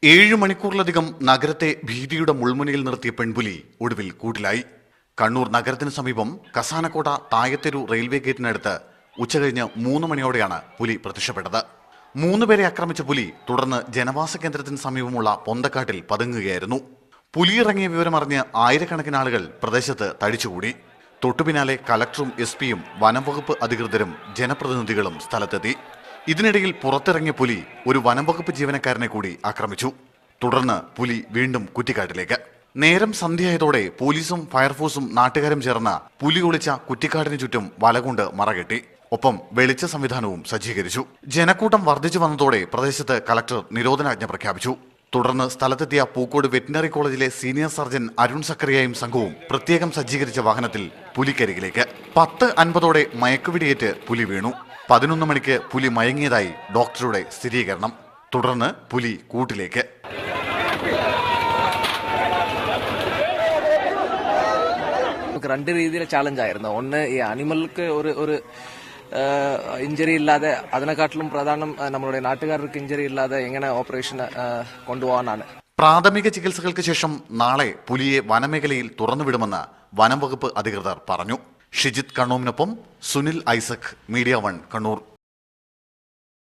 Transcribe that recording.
7 മണിക്കൂറിലധികം നഗരത്തെ ഭീതിയുടെ മുൾമുനയിൽ നിർത്തിയ പെൺപുലി ഒടുവിൽ കൂട്ടിലായി. കണ്ണൂർ നഗരത്തിന് സമീപം കസാനക്കോട്ട തായത്തെരു റെയിൽവേ ഗേറ്റിനടുത്ത് ഉച്ചകഴിഞ്ഞ് 3 മണിയോടെയാണ് പുലി പ്രത്യക്ഷപ്പെട്ടത്. 3 പേരെ ആക്രമിച്ച പുലി തുടർന്ന് ജനവാസ കേന്ദ്രത്തിന് സമീപമുള്ള പൊന്തക്കാട്ടിൽ പതുങ്ങുകയായിരുന്നു. പുലിയിറങ്ങിയ വിവരമറിഞ്ഞ് ആയിരക്കണക്കിന് ആളുകൾ പ്രദേശത്ത് തടിച്ചുകൂടി. തൊട്ടുപിന്നാലെ കലക്ടറും SP-യും വനംവകുപ്പ് അധികൃതരും ജനപ്രതിനിധികളും സ്ഥലത്തെത്തി. ഇതിനിടയിൽ പുറത്തിറങ്ങിയ പുലി ഒരു വനംവകുപ്പ് ജീവനക്കാരനെ കൂടി ആക്രമിച്ചു. തുടർന്ന് പുലി വീണ്ടും കുറ്റിക്കാട്ടിലേക്ക്. നേരം സന്ധ്യയായതോടെ പോലീസും ഫയർഫോഴ്സും നാട്ടുകാരും ചേർന്ന് പുലി ഒളിച്ച കുറ്റിക്കാടിന് ചുറ്റും വലകൊണ്ട് മറകെട്ടി. ഒപ്പം വെളിച്ച സംവിധാനവും സജ്ജീകരിച്ചു. ജനക്കൂട്ടം വർദ്ധിച്ചു വന്നതോടെ പ്രദേശത്ത് കലക്ടർ നിരോധനാജ്ഞ പ്രഖ്യാപിച്ചു. തുടർന്ന് സ്ഥലത്തെത്തിയ പൂക്കോട് വെറ്റിനറി കോളേജിലെ സീനിയർ സർജൻ അരുൺ സക്കറിയയും സംഘവും പ്രത്യേകം സജ്ജീകരിച്ച വാഹനത്തിൽ പുലിക്കരികിലേക്ക്. 10:50 മയക്കുപിടിയേറ്റ് പുലി വീണു. 11 മണിക്ക് പുലി മയങ്ങിയതായി ഡോക്ടറുടെ സ്ഥിരീകരണം. തുടർന്ന് പുലി കൂട്ടിലേക്ക്. രണ്ട് രീതിയിലെ ചാലഞ്ച് ആയിരുന്നു. ഒന്ന്, ഈ ആനിമൽക്ക് ഒരു ഇഞ്ചറി ഇല്ലാതെ, അതിനെക്കാട്ടിലും പ്രധാനം നമ്മളുടെ നാട്ടുകാർക്ക് ഇഞ്ചറി ഇല്ലാതെ എങ്ങനെ ഓപ്പറേഷൻ കൊണ്ടുപോകാനാണ്. പ്രാഥമിക ചികിത്സകൾക്ക് ശേഷം നാളെ പുലിയെ വനമേഖലയിൽ തുറന്നുവിടുമെന്ന് വനം വകുപ്പ് അധികൃതർ പറഞ്ഞു. ഷിജിത് കണ്ണൂമിനൊപ്പം സുനിൽ ഐസക്, മീഡിയ 1 കണ്ണൂർ.